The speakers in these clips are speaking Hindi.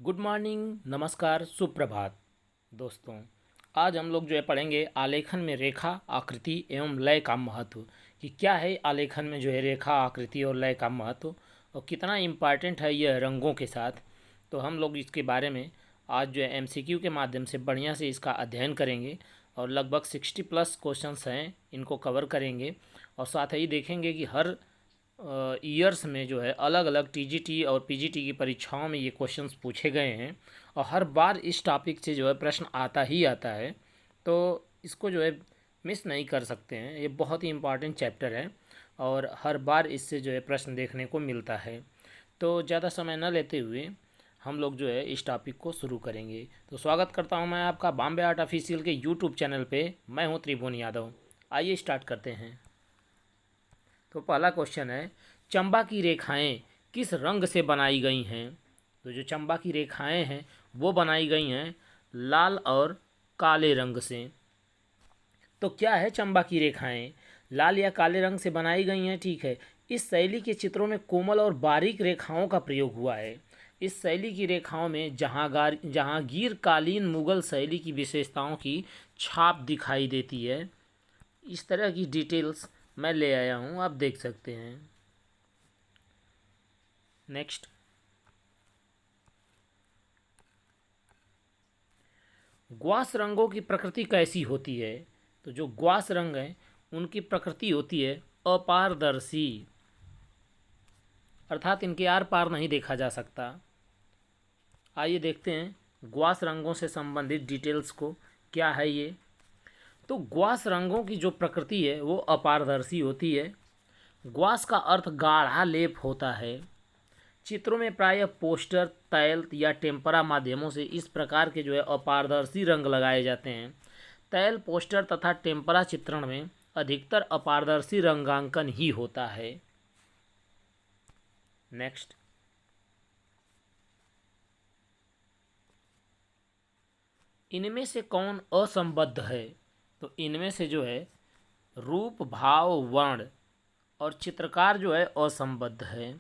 गुड मॉर्निंग, नमस्कार, सुप्रभात। दोस्तों, आज हम लोग पढ़ेंगे आलेखन में रेखा, आकृति एवं लय का महत्व कि क्या है आलेखन में रेखा, आकृति और लय का महत्व और कितना इम्पॉर्टेंट है यह रंगों के साथ। तो हम लोग इसके बारे में आज एमसीक्यू के माध्यम से बढ़िया से इसका अध्ययन करेंगे और लगभग 60+ क्वेश्चंस हैं, इनको कवर करेंगे और साथ ही देखेंगे कि हर ईयर्स में अलग अलग टीजीटी और पीजीटी की परीक्षाओं में ये क्वेश्चंस पूछे गए हैं और हर बार इस टॉपिक से प्रश्न आता ही आता है। तो इसको मिस नहीं कर सकते हैं, ये बहुत ही इम्पॉर्टेंट चैप्टर है और हर बार इससे प्रश्न देखने को मिलता है। तो ज़्यादा समय न लेते हुए हम लोग इस टॉपिक को शुरू करेंगे। तो स्वागत करता हूं मैं आपका बॉम्बे आर्ट ऑफिशियल के यूट्यूब चैनल पे। मैं हूं त्रिभुवन यादव। आइए स्टार्ट करते हैं। तो पहला क्वेश्चन है, चंबा की रेखाएं किस रंग से बनाई गई हैं? तो जो चंबा की रेखाएं हैं वो बनाई गई हैं लाल और काले रंग से। तो क्या है चंबा की रेखाएं? लाल या काले रंग से बनाई गई हैं, ठीक है। इस शैली के चित्रों में कोमल और बारीक रेखाओं का प्रयोग हुआ है। इस शैली की रेखाओं में जहांगीर कालीन मुगल शैली की विशेषताओं की छाप दिखाई देती है। इस तरह की डिटेल्स मैं ले आया हूँ, आप देख सकते हैं। नेक्स्ट, ग्वास रंगों की प्रकृति कैसी होती है? तो जो ग्वास रंग हैं उनकी प्रकृति होती है अपारदर्शी, अर्थात इनके आर पार नहीं देखा जा सकता। आइए देखते हैं ग्वास रंगों से संबंधित डिटेल्स को। क्या है ये? तो ग्वास रंगों की जो प्रकृति है वो अपारदर्शी होती है। ग्वास का अर्थ गाढ़ा लेप होता है। चित्रों में प्रायः पोस्टर, तैल या टेम्परा माध्यमों से इस प्रकार के अपारदर्शी रंग लगाए जाते हैं। तैल, पोस्टर तथा टेम्परा चित्रण में अधिकतर अपारदर्शी रंगांकन ही होता है। नेक्स्ट, इनमें से कौन असंबद्ध है? तो इनमें से रूप, भाव, वर्ण और चित्रकार असंबद्ध है।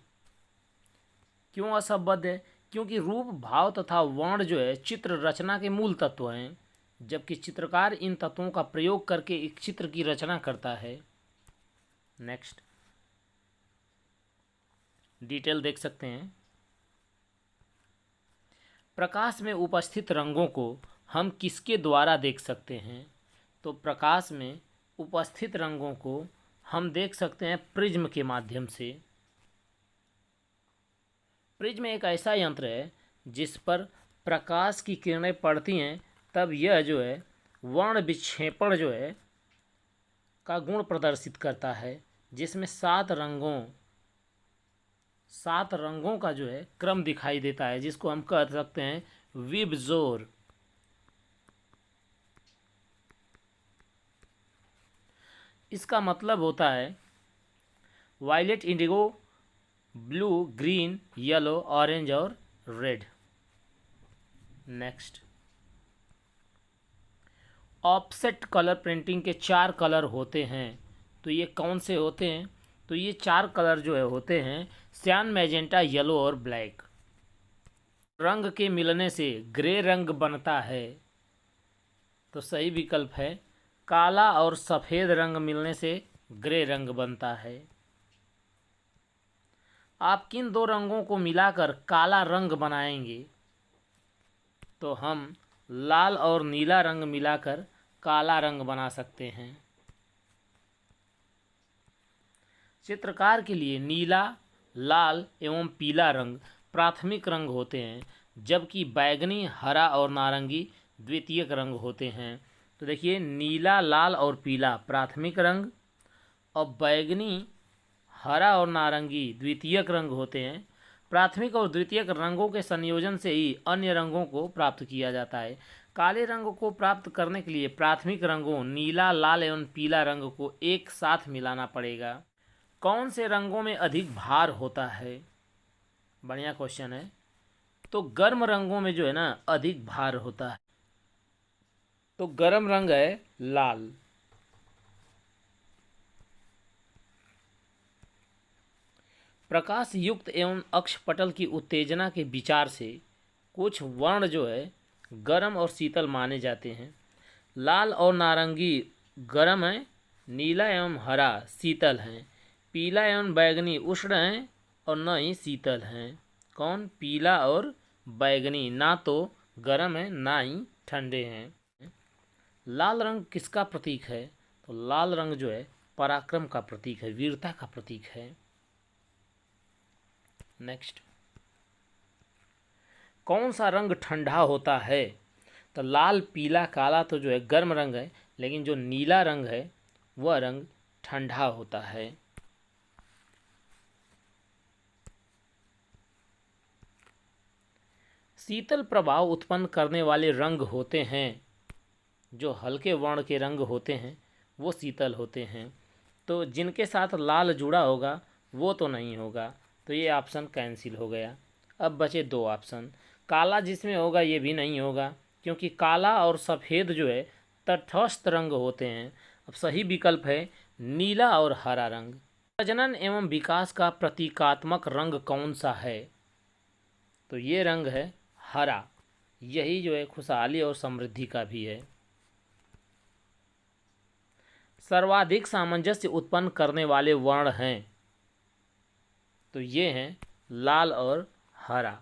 क्यों असंबद्ध है? क्योंकि रूप, भाव तथा वर्ण चित्र रचना के मूल तत्व हैं, जबकि चित्रकार इन तत्वों का प्रयोग करके एक चित्र की रचना करता है। नेक्स्ट, डिटेल देख सकते हैं। प्रकाश में उपस्थित रंगों को हम किसके द्वारा देख सकते हैं? तो प्रकाश में उपस्थित रंगों को हम देख सकते हैं प्रिज्म के माध्यम से। प्रिज्म एक ऐसा यंत्र है जिस पर प्रकाश की किरणें पड़ती हैं, तब यह वर्ण विक्षेपण का गुण प्रदर्शित करता है, जिसमें 7 रंगों का क्रम दिखाई देता है, जिसको हम कह सकते हैं विबजोर। इसका मतलब होता है violet, indigo, blue, green, yellow, orange और red. Next, offset colour printing के 4 कलर होते हैं, तो ये कौन से होते हैं? तो ये 4 कलर होते हैं सियान, मैजेंटा, येलो और ब्लैक। रंग के मिलने से ग्रे रंग बनता है, तो सही विकल्प है काला और सफ़ेद रंग मिलने से ग्रे रंग बनता है। आप किन 2 रंगों को मिलाकर काला रंग बनाएंगे? तो हम लाल और नीला रंग मिलाकर काला रंग बना सकते हैं। चित्रकार के लिए नीला, लाल एवं पीला रंग प्राथमिक रंग होते हैं, जबकि बैगनी, हरा और नारंगी द्वितीयक रंग होते हैं। तो देखिए, नीला, लाल और पीला प्राथमिक रंग और बैगनी, हरा और नारंगी द्वितीयक रंग होते हैं। प्राथमिक और द्वितीयक रंगों के संयोजन से ही अन्य रंगों को प्राप्त किया जाता है। काले रंग को प्राप्त करने के लिए प्राथमिक रंगों नीला, लाल एवं पीला रंग को एक साथ मिलाना पड़ेगा। कौन से रंगों में अधिक भार होता है? बढ़िया क्वेश्चन है। तो गर्म रंगों में अधिक भार होता है। तो गर्म रंग है लाल। प्रकाश युक्त एवं अक्षपटल की उत्तेजना के विचार से कुछ वर्ण जो है गर्म और शीतल माने जाते हैं। लाल और नारंगी गर्म हैं, नीला एवं हरा शीतल हैं, पीला एवं बैगनी उष्ण हैं और न ही शीतल हैं। कौन? पीला और बैगनी ना तो गर्म है ना ही ठंडे हैं। लाल रंग किसका प्रतीक है? तो लाल रंग जो है पराक्रम का प्रतीक है, वीरता का प्रतीक है। नेक्स्ट, कौन सा रंग ठंडा होता है? तो लाल पीला काला तो जो है गर्म रंग है, लेकिन जो नीला रंग है वह रंग ठंडा होता है। शीतल प्रभाव उत्पन्न करने वाले रंग होते हैं, जो हल्के वर्ण के रंग होते हैं वो शीतल होते हैं। तो जिनके साथ लाल जुड़ा होगा वो तो नहीं होगा, तो ये ऑप्शन कैंसिल हो गया। अब बचे दो ऑप्शन। काला जिसमें होगा ये भी नहीं होगा, क्योंकि काला और सफ़ेद जो है तटस्थ रंग होते हैं। अब सही विकल्प है नीला और हरा रंग। प्रजनन एवं विकास का प्रतीकात्मक रंग कौन सा है? तो ये रंग है हरा, यही जो है खुशहाली और समृद्धि का भी है। सर्वाधिक सामंजस्य उत्पन्न करने वाले वर्ण हैं, तो ये हैं लाल और हरा।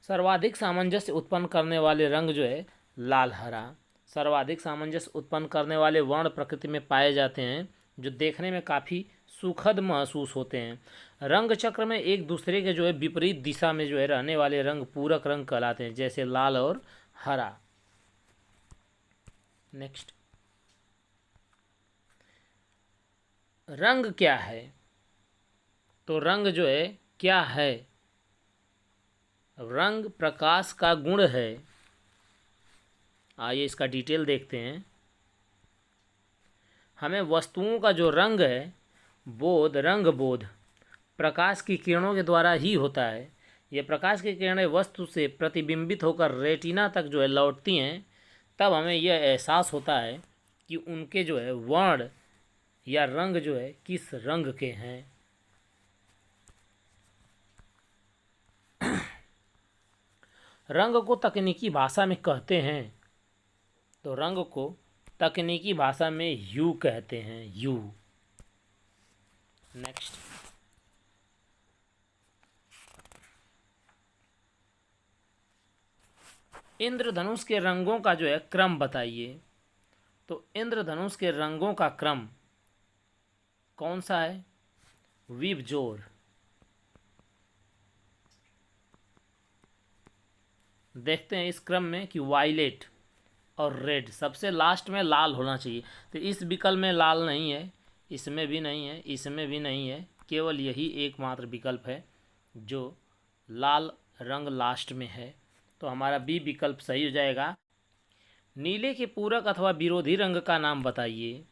सर्वाधिक सामंजस्य उत्पन्न करने वाले रंग जो है लाल हरा। सर्वाधिक सामंजस्य उत्पन्न करने वाले वर्ण प्रकृति में पाए जाते हैं, जो देखने में काफ़ी सुखद महसूस होते हैं। रंग चक्र में एक दूसरे के जो है विपरीत दिशा में जो है रहने वाले रंग पूरक रंग कहलाते हैं, जैसे लाल और हरा। नेक्स्ट, रंग क्या है? तो रंग जो है क्या है? रंग प्रकाश का गुण है। आइए इसका डिटेल देखते हैं। हमें वस्तुओं का जो रंग है रंग बोध प्रकाश की किरणों के द्वारा ही होता है। ये प्रकाश की किरणें वस्तु से प्रतिबिंबित होकर रेटिना तक जो है लौटती हैं, तब हमें यह एहसास होता है कि उनके जो है वर्ण या रंग जो है किस रंग के हैं। रंग को तकनीकी भाषा में कहते हैं, तो रंग को तकनीकी भाषा में ह्यू कहते हैं, ह्यू। नेक्स्ट, इंद्रधनुष के रंगों का जो है क्रम बताइए। तो इंद्रधनुष के रंगों का क्रम कौन सा है? विबजोर। देखते हैं इस क्रम में कि वायलेट और रेड, सबसे लास्ट में लाल होना चाहिए। तो इस विकल्प में लाल नहीं है, इसमें भी नहीं है, इसमें भी नहीं है, केवल यही एकमात्र विकल्प है जो लाल रंग लास्ट में है। तो हमारा बी विकल्प सही हो जाएगा। नीले के पूरक अथवा विरोधी रंग का नाम बताइए।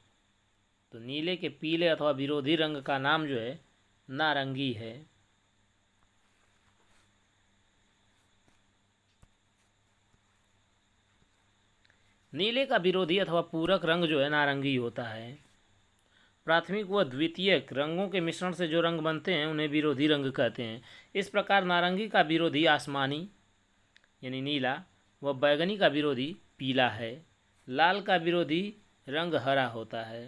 तो नीले के पीले अथवा विरोधी रंग का नाम जो है नारंगी है। नीले का विरोधी अथवा पूरक रंग जो है नारंगी होता है। प्राथमिक व द्वितीयक रंगों के मिश्रण से जो रंग बनते हैं उन्हें विरोधी रंग कहते हैं। इस प्रकार नारंगी का विरोधी आसमानी यानी नीला व बैगनी का विरोधी पीला है। लाल का विरोधी रंग हरा होता है।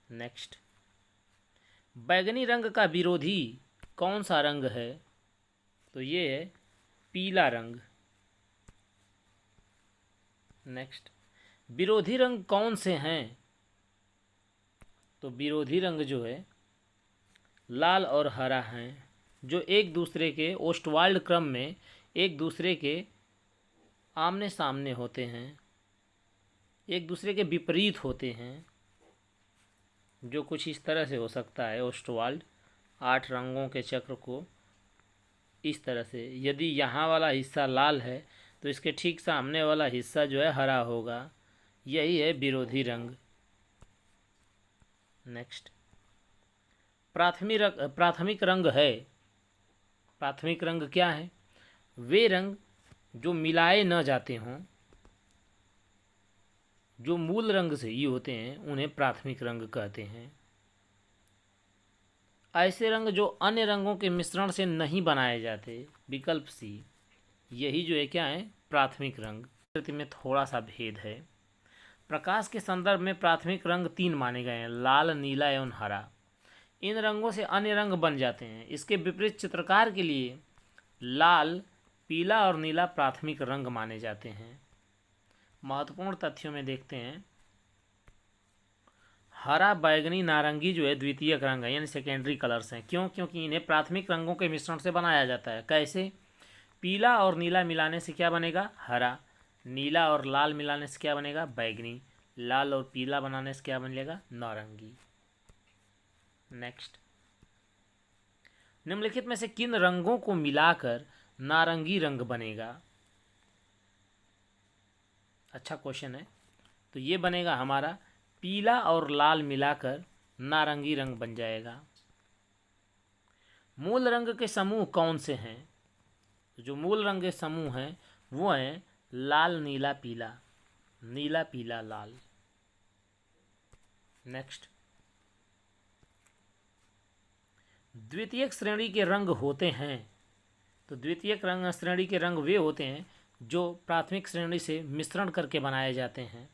नेक्स्ट, बैगनी रंग का विरोधी कौन सा रंग है? तो ये है पीला रंग। नेक्स्ट, विरोधी रंग कौन से हैं? तो विरोधी रंग जो है लाल और हरा हैं, जो एक दूसरे के ओस्टवाल्ड क्रम में एक दूसरे के आमने सामने होते हैं, एक दूसरे के विपरीत होते हैं, जो कुछ इस तरह से हो सकता है। ओस्टवाल्ड 8 रंगों के चक्र को इस तरह से, यदि यहाँ वाला हिस्सा लाल है तो इसके ठीक सामने वाला हिस्सा जो है हरा होगा, यही है विरोधी रंग। नेक्स्ट, प्राथमिक रंग है। प्राथमिक रंग क्या है? वे रंग जो मिलाए न जाते हों, जो मूल रंग से ही होते हैं, उन्हें प्राथमिक रंग कहते हैं। ऐसे रंग जो अन्य रंगों के मिश्रण से नहीं बनाए जाते। विकल्प सी, यही जो है क्या है, प्राथमिक रंग। प्रकृति में थोड़ा सा भेद है। प्रकाश के संदर्भ में प्राथमिक रंग 3 माने गए हैं, लाल, नीला एवं हरा। इन रंगों से अन्य रंग बन जाते हैं। इसके विपरीत चित्रकार के लिए लाल, पीला और नीला प्राथमिक रंग माने जाते हैं। महत्वपूर्ण तथ्यों में देखते हैं, हरा, बैगनी, नारंगी जो है द्वितीयक रंग है, यानी सेकेंडरी कलर्स हैं। क्यों? क्योंकि इन्हें प्राथमिक रंगों के मिश्रण से बनाया जाता है। कैसे? पीला और नीला मिलाने से क्या बनेगा? हरा। नीला और लाल मिलाने से क्या बनेगा? बैगनी। लाल और पीला बनाने से क्या बनेगा? नारंगी। नेक्स्ट, निम्नलिखित में से किन रंगों को मिलाकर नारंगी रंग बनेगा? अच्छा क्वेश्चन है। तो ये बनेगा हमारा पीला और लाल मिलाकर नारंगी रंग बन जाएगा। मूल रंग के समूह कौन से हैं? तो जो मूल रंग के समूह हैं वो हैं लाल, नीला, पीला, नीला, पीला, लाल। नेक्स्ट, द्वितीयक श्रेणी के रंग होते हैं। तो द्वितीयक रंग श्रेणी के रंग वे होते हैं जो प्राथमिक श्रेणी से मिश्रण करके बनाए जाते हैं।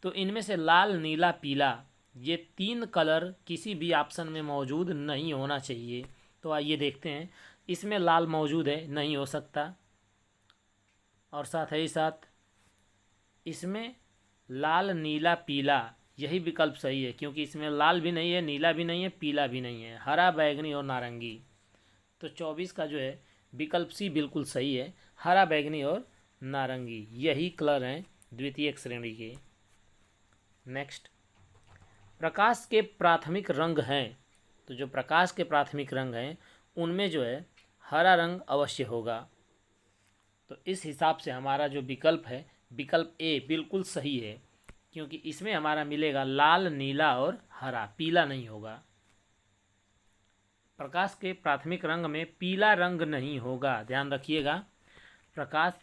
तो इनमें से लाल, नीला, पीला ये 3 कलर किसी भी ऑप्शन में मौजूद नहीं होना चाहिए। तो आइए देखते हैं, इसमें लाल मौजूद है, नहीं हो सकता। और साथ ही साथ इसमें लाल, नीला, पीला यही विकल्प सही है, क्योंकि इसमें लाल भी नहीं है, नीला भी नहीं है, पीला भी नहीं है। हरा, बैगनी और नारंगी। तो 24 का जो है विकल्प सी बिल्कुल सही है। हरा, बैगनी और नारंगी यही कलर हैं द्वितीयक श्रेणी के। नेक्स्ट, प्रकाश के प्राथमिक रंग हैं। तो जो प्रकाश के प्राथमिक रंग हैं उनमें जो है हरा रंग अवश्य होगा। तो इस हिसाब से हमारा जो विकल्प है, विकल्प ए बिल्कुल सही है, क्योंकि इसमें हमारा मिलेगा लाल, नीला और हरा, पीला नहीं होगा। प्रकाश के प्राथमिक रंग में पीला रंग नहीं होगा, ध्यान रखिएगा। प्रकाश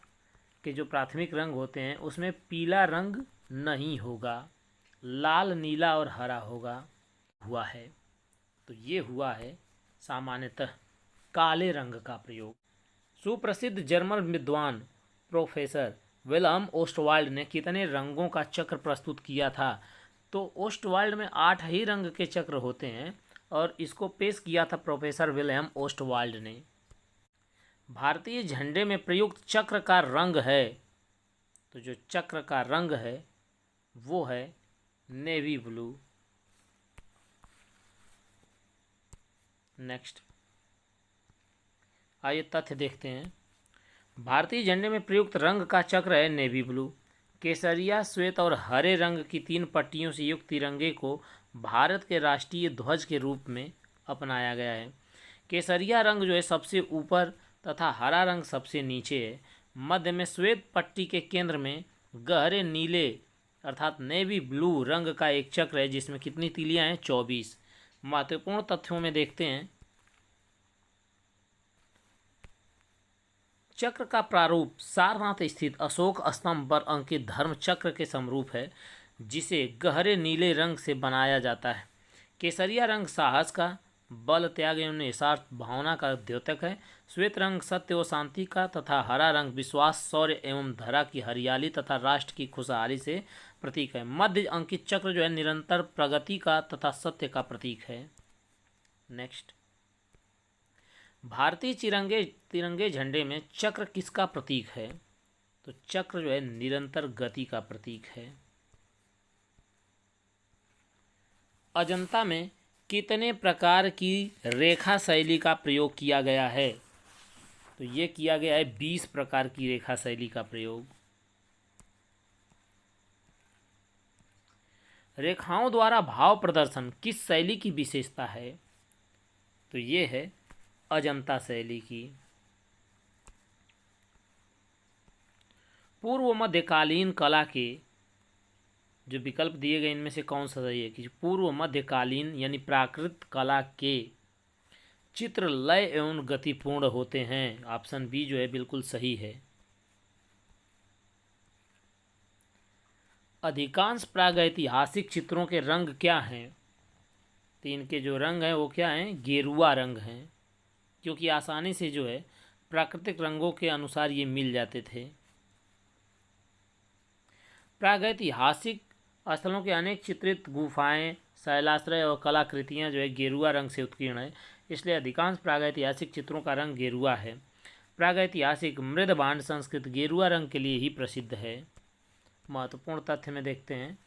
के जो प्राथमिक रंग होते हैं उसमें पीला रंग नहीं होगा, लाल, नीला और हरा होगा। हुआ है, तो ये हुआ है सामान्यतः काले रंग का प्रयोग। सुप्रसिद्ध जर्मन विद्वान प्रोफेसर विल्हम ओस्टवाल्ड ने कितने रंगों का चक्र प्रस्तुत किया था? तो ओस्टवाल्ड में 8 ही रंग के चक्र होते हैं और इसको पेश किया था प्रोफेसर विल्हम ओस्टवाल्ड ने। भारतीय झंडे में प्रयुक्त चक्र का रंग है। तो जो चक्र का रंग है वो है नेवी ब्लू। नेक्स्ट, आइए तथ्य देखते हैं। भारतीय झंडे में प्रयुक्त रंग का चक्र है नेवी ब्लू। केसरिया, श्वेत और हरे रंग की 3 पट्टियों से युक्त तिरंगे को भारत के राष्ट्रीय ध्वज के रूप में अपनाया गया है। केसरिया रंग जो है सबसे ऊपर तथा हरा रंग सबसे नीचे है। मध्य में श्वेत पट्टी के केंद्र में गहरे नीले अर्थात नेवी ब्लू रंग का एक चक्र है, जिसमें कितनी तीलियां हैं? 24। महत्वपूर्ण तथ्यों में देखते हैं, चक्र का प्रारूप सारनाथ स्थित अशोक स्तंभ पर अंकित धर्म चक्र के समरूप है, जिसे गहरे नीले रंग से बनाया जाता है। केसरिया रंग साहस का, बल, त्याग एवं निस्वार्थ भावना का द्योतक है। श्वेत रंग सत्य व शांति का तथा हरा रंग विश्वास, शौर्य एवं धरा की हरियाली तथा राष्ट्र की खुशहाली से प्रतीक है। मध्य अंकित चक्र जो है निरंतर प्रगति का तथा सत्य का प्रतीक है। नेक्स्ट, भारतीय तिरंगे झंडे में चक्र किसका प्रतीक है? तो चक्र जो है निरंतर गति का प्रतीक है। अजंता में कितने प्रकार की रेखा शैली का प्रयोग किया गया है? तो ये किया गया है 20 प्रकार की रेखा शैली का प्रयोग। रेखाओं द्वारा भाव प्रदर्शन किस शैली की विशेषता है? तो ये है अजंता शैली की। पूर्व मध्यकालीन कला के जो विकल्प दिए गए इनमें से कौन सा सही है? कि पूर्व मध्यकालीन यानी प्राकृत कला के चित्र लय एवं गतिपूर्ण होते हैं। ऑप्शन बी जो है बिल्कुल सही है। अधिकांश प्रागैतिहासिक चित्रों के रंग क्या हैं? तो इनके जो रंग हैं वो क्या हैं, गेरुआ रंग हैं, क्योंकि आसानी से जो है प्राकृतिक रंगों के अनुसार ये मिल जाते थे। प्रागैतिहासिक स्थलों के अनेक चित्रित गुफाएं, शैलाश्रय और कलाकृतियां जो है गेरुआ रंग से उत्कीर्ण है, इसलिए अधिकांश प्रागैतिहासिक चित्रों का रंग गेरुआ है। प्रागैतिहासिक मृदबांड संस्कृति गेरुआ रंग के लिए ही प्रसिद्ध है। महत्वपूर्ण तथ्य में देखते हैं,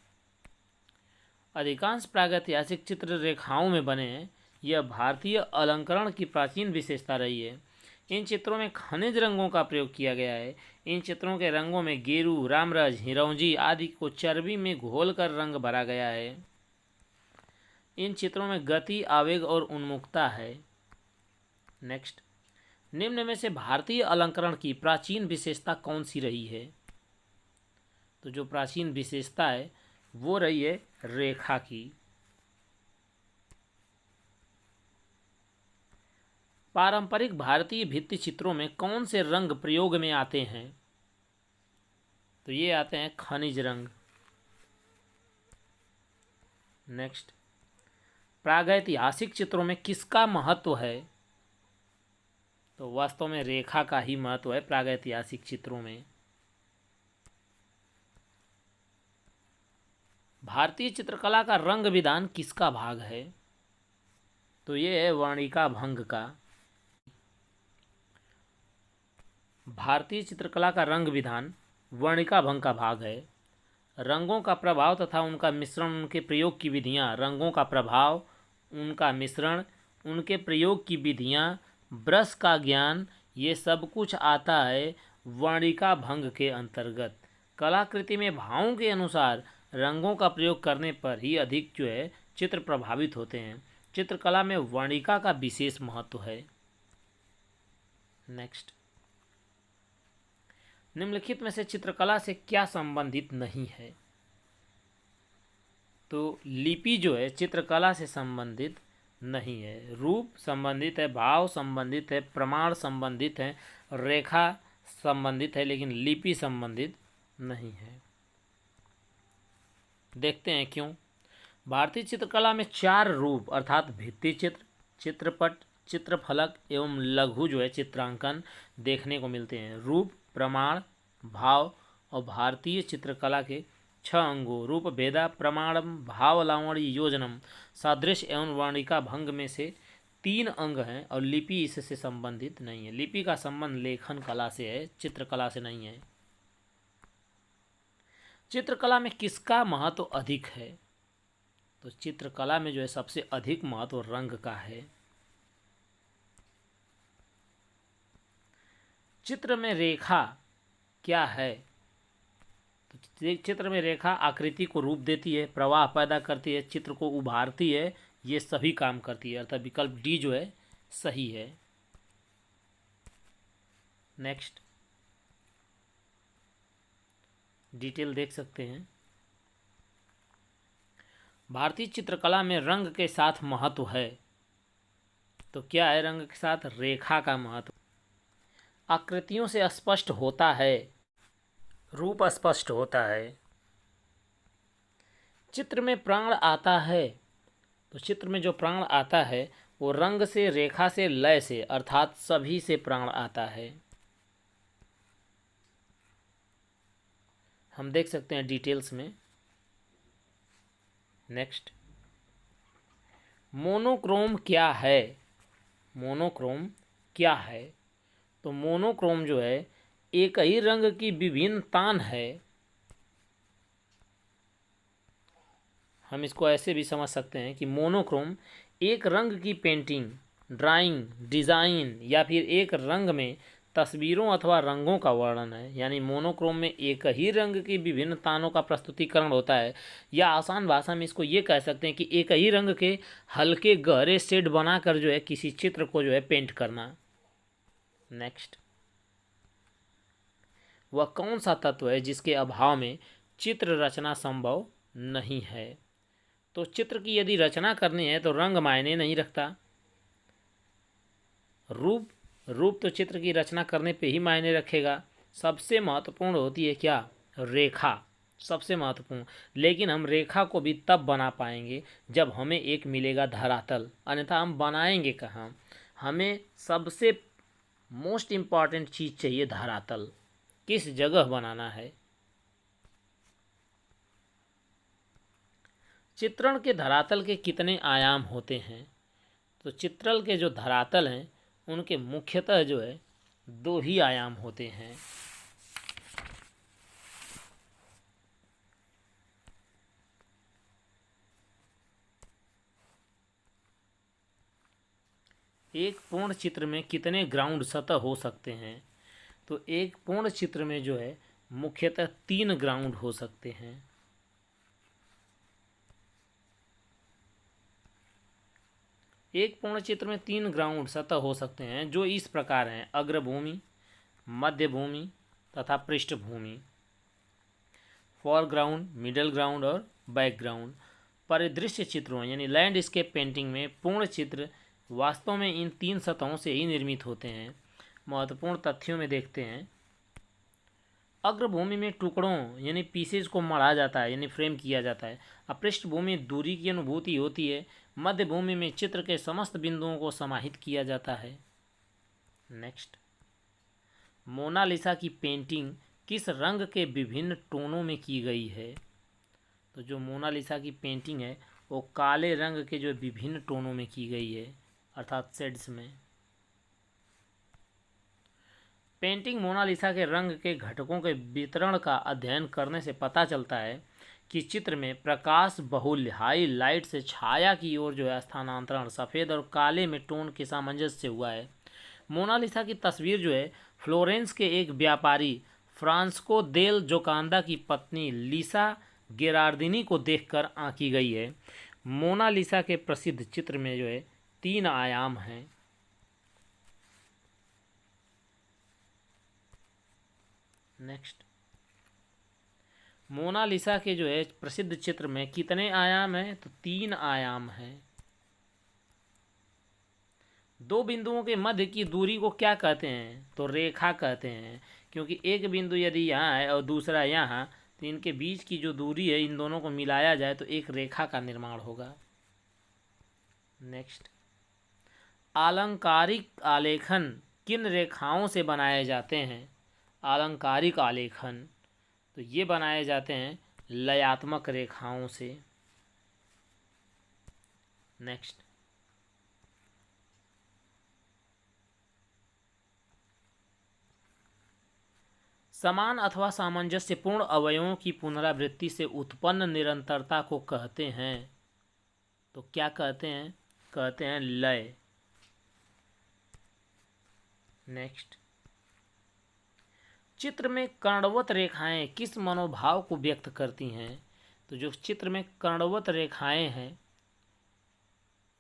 अधिकांश प्रागैतिहासिक चित्र रेखाओं में बने हैं। यह भारतीय अलंकरण की प्राचीन विशेषता रही है। इन चित्रों में खनिज रंगों का प्रयोग किया गया है। इन चित्रों के रंगों में गेरू, रामरज, हिरौंजी आदि को चर्बी में घोलकर रंग भरा गया है। इन चित्रों में गति, आवेग और उन्मुखता है। नेक्स्ट, निम्न में से भारतीय अलंकरण की प्राचीन विशेषता कौन सी रही है? तो जो प्राचीन विशेषता है वो रही है रेखा की। पारंपरिक भारतीय भित्ति चित्रों में कौन से रंग प्रयोग में आते हैं? तो ये आते हैं खनिज रंग। नेक्स्ट, प्रागैतिहासिक चित्रों में किसका महत्व है? तो वास्तव में रेखा का ही महत्व है प्रागैतिहासिक चित्रों में। भारतीय चित्रकला का रंग विधान किसका भाग है? तो ये है वर्णिका भंग का। भारतीय चित्रकला का रंग विधान वर्णिका भंग का भाग है। रंगों का प्रभाव तथा उनका मिश्रण, उनके प्रयोग की विधियाँ, रंगों का प्रभाव, उनका मिश्रण, उनके प्रयोग की विधियाँ, ब्रश का ज्ञान, ये सब कुछ आता है वर्णिका भंग के अंतर्गत। कलाकृति में भावों के अनुसार रंगों का प्रयोग करने पर ही अधिक जो है चित्र प्रभावित होते हैं। चित्रकला में वर्णिका का विशेष महत्व है। नेक्स्ट, निम्नलिखित में से चित्रकला से क्या संबंधित नहीं है? तो लिपि जो है चित्रकला से संबंधित नहीं है। रूप संबंधित है, भाव संबंधित है, प्रमाण संबंधित है, रेखा संबंधित है, लेकिन लिपि संबंधित नहीं है। देखते हैं क्यों। भारतीय चित्रकला में 4 रूप अर्थात भित्ति चित्र, चित्रपट, चित्रफलक एवं लघु जो है चित्रांकन देखने को मिलते हैं। रूप, प्रमाण, भाव और भारतीय चित्रकला के 6 अंगों रूप भेदा, प्रमाणम, भाव लावण्य, योजनम, सादृश्य एवं वर्णिका भंग में से 3 अंग हैं और लिपि इससे संबंधित नहीं है। लिपि का संबंध लेखन कला से है, चित्रकला से नहीं है। चित्रकला में किसका महत्व अधिक है? तो चित्रकला में जो है सबसे अधिक महत्व रंग का है। चित्र में रेखा क्या है? तो चित्र में रेखा आकृति को रूप देती है, प्रवाह पैदा करती है, चित्र को उभारती है, ये सभी काम करती है, अर्थात विकल्प डी जो है सही है। नेक्स्ट, डिटेल देख सकते हैं। भारतीय चित्रकला में रंग के साथ महत्व है। तो क्या है रंग के साथ? रेखा का महत्व। आकृतियों से स्पष्ट होता है, रूप स्पष्ट होता है। चित्र में प्राण आता है। तो चित्र में जो प्राण आता है वो रंग से, रेखा से, लय से अर्थात सभी से प्राण आता है। हम देख सकते हैं डिटेल्स में। नेक्स्ट, मोनोक्रोम क्या है? मोनोक्रोम क्या है? तो मोनोक्रोम जो है एक ही रंग की विभिन्न तान है। हम इसको ऐसे भी समझ सकते हैं कि मोनोक्रोम एक रंग की पेंटिंग, ड्राइंग, डिज़ाइन या फिर एक रंग में तस्वीरों अथवा रंगों का वर्णन है। यानी मोनोक्रोम में एक ही रंग की विभिन्न तानों का प्रस्तुतिकरण होता है, या आसान भाषा में इसको ये कह सकते हैं कि एक ही रंग के हल्के गहरे शेड बनाकर जो है किसी चित्र को जो है पेंट करना। नेक्स्ट, वह कौन सा तत्व है जिसके अभाव में चित्र रचना संभव नहीं है? तो चित्र की यदि रचना करनी है तो रंग मायने नहीं रखता। रूप तो चित्र की रचना करने पे ही मायने रखेगा। सबसे महत्वपूर्ण होती है क्या? रेखा। सबसे महत्वपूर्ण। लेकिन हम रेखा को भी तब बना पाएंगे जब हमें एक मिलेगा धरातल, अन्यथा हम बनाएंगे कहाँ। हमें सबसे मोस्ट इम्पॉर्टेंट चीज़ चाहिए धरातल, किस जगह बनाना है। चित्रण के धरातल के कितने आयाम होते हैं? तो चित्रण के जो धरातल हैं उनके मुख्यतः जो है 2 ही आयाम होते हैं। एक पूर्ण चित्र में कितने ग्राउंड सतह हो सकते हैं? तो एक पूर्ण चित्र में जो है मुख्यतः 3 ग्राउंड हो सकते हैं। एक पूर्ण चित्र में 3 ग्राउंड सतह हो सकते हैं, जो इस प्रकार हैं: अग्रभूमि, मध्यभूमि तथा पृष्ठभूमि। फॉरग्राउंड, मिडल ग्राउंड और बैकग्राउंड। परिदृश्य चित्रों यानी लैंडस्केप पेंटिंग में पूर्ण चित्र वास्तव में इन 3 सतहों से ही निर्मित होते हैं। महत्वपूर्ण तथ्यों में देखते हैं। अग्रभूमि में टुकड़ों यानी पीसेज को मढ़ा जाता है यानी फ्रेम किया जाता है। पृष्ठभूमि दूरी की अनुभूति होती है। मध्य भूमि में चित्र के समस्त बिंदुओं को समाहित किया जाता है। नेक्स्ट, मोनालिसा की पेंटिंग किस रंग के विभिन्न टोनों में की गई है? तो जो मोनालिसा की पेंटिंग है वो काले रंग के जो विभिन्न टोनों में की गई है, अर्थात शेड्स में। पेंटिंग मोनालिसा के रंग के घटकों के वितरण का अध्ययन करने से पता चलता है कि चित्र में प्रकाश बहुल्य हाईलाइट से छाया की ओर जो है स्थानांतरण सफ़ेद और काले में टोन के सामंजस्य से हुआ है। मोनालिसा की तस्वीर जो है फ्लोरेंस के एक व्यापारी फ्रांस्को देल जोकांदा की पत्नी लिसा गेरार्डिनी को देखकर आंकी गई है। मोनालिसा के प्रसिद्ध चित्र में जो है 3 आयाम हैं। नेक्स्ट, मोनालिसा के जो है प्रसिद्ध चित्र में कितने आयाम हैं? तो 3 आयाम हैं। 2 बिंदुओं के मध्य की दूरी को क्या कहते हैं? तो रेखा कहते हैं, क्योंकि एक बिंदु यदि यहाँ है और दूसरा यहाँ, तो इनके बीच की जो दूरी है इन दोनों को मिलाया जाए तो एक रेखा का निर्माण होगा। नेक्स्ट, आलंकारिक आलेखन किन रेखाओं से बनाए जाते हैं? आलंकारिक आलेखन तो ये बनाए जाते हैं लयात्मक रेखाओं से। नेक्स्ट, समान अथवा सामंजस्यपूर्ण अवयवों की पुनरावृत्ति से उत्पन्न निरंतरता को कहते हैं। तो क्या कहते हैं? कहते हैं लय। नेक्स्ट, चित्र में कर्णवत रेखाएं किस मनोभाव को व्यक्त करती हैं? तो जो चित्र में कर्णवत रेखाएं हैं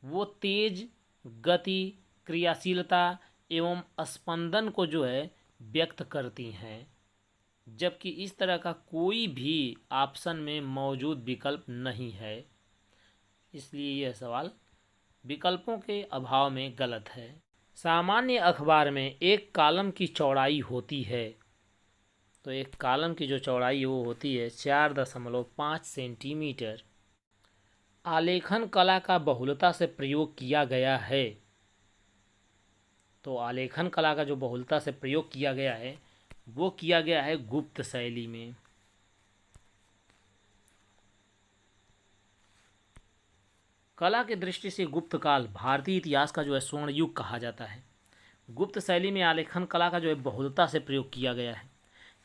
वो तेज गति, क्रियाशीलता एवं स्पंदन को जो है व्यक्त करती हैं, जबकि इस तरह का कोई भी ऑप्शन में मौजूद विकल्प नहीं है। इसलिए यह सवाल विकल्पों के अभाव में गलत है। सामान्य अखबार में एक कॉलम की चौड़ाई होती है। तो एक कॉलम की जो चौड़ाई वो होती है 4.5 सेंटीमीटर। आलेखन कला का बहुलता से प्रयोग किया गया है। तो आलेखन कला का जो बहुलता से प्रयोग किया गया है वो किया गया है गुप्त शैली में। कला की दृष्टि से गुप्त काल भारतीय इतिहास का जो है स्वर्ण युग कहा जाता है। गुप्त शैली में आलेखन कला का जो है बहुलता से प्रयोग किया गया है।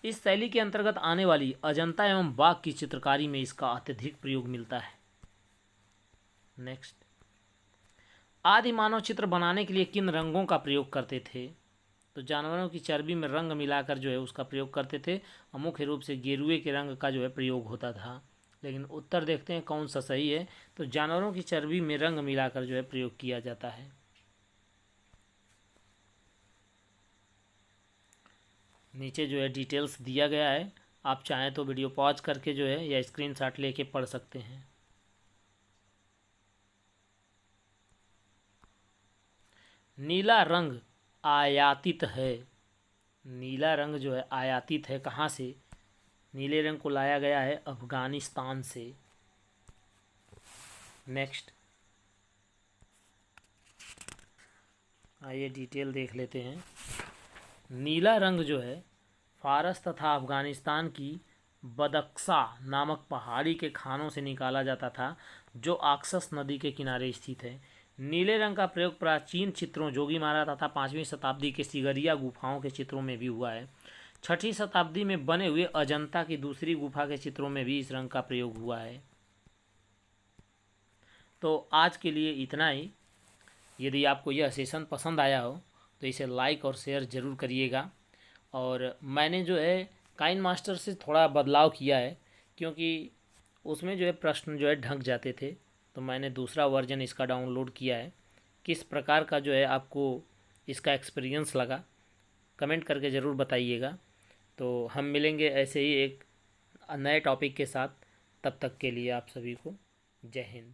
इस शैली के अंतर्गत आने वाली अजंता एवं बाघ की चित्रकारी में इसका अत्यधिक प्रयोग मिलता है। नेक्स्ट, आदि मानव चित्र बनाने के लिए किन रंगों का प्रयोग करते थे? तो जानवरों की चर्बी में रंग मिलाकर जो है उसका प्रयोग करते थे और मुख्य रूप से गेरुए के रंग का जो है प्रयोग होता था। लेकिन उत्तर देखते हैं कौन सा सही है। तो जानवरों की चर्बी में रंग मिलाकर जो है प्रयोग किया जाता है। नीचे जो है डिटेल्स दिया गया है, आप चाहें तो वीडियो पॉज करके जो है या स्क्रीनशॉट लेके पढ़ सकते हैं। नीला रंग आयातित है। नीला रंग जो है आयातित है कहाँ से? नीले रंग को लाया गया है अफ़गानिस्तान से। नेक्स्ट आइए डिटेल देख लेते हैं। नीला रंग जो है फारस तथा अफ़गानिस्तान की बदक्सा नामक पहाड़ी के खानों से निकाला जाता था, जो आक्सस नदी के किनारे स्थित है। नीले रंग का प्रयोग प्राचीन चित्रों जोगीमारा तथा 5वीं शताब्दी के सिगरिया गुफाओं के चित्रों में भी हुआ है। 6ठी शताब्दी में बने हुए अजंता की दूसरी गुफा के चित्रों में भी इस रंग का प्रयोग हुआ है। तो आज के लिए इतना ही। यदि आपको यह सेशन पसंद आया हो तो इसे लाइक और शेयर ज़रूर करिएगा। और मैंने जो है काइन मास्टर से थोड़ा बदलाव किया है, क्योंकि उसमें जो है प्रश्न जो है ढंक जाते थे, तो मैंने दूसरा वर्जन इसका डाउनलोड किया है। किस प्रकार का जो है आपको इसका एक्सपीरियंस लगा, कमेंट करके ज़रूर बताइएगा। तो हम मिलेंगे ऐसे ही एक नए टॉपिक के साथ। तब तक के लिए आप सभी को जय हिंद।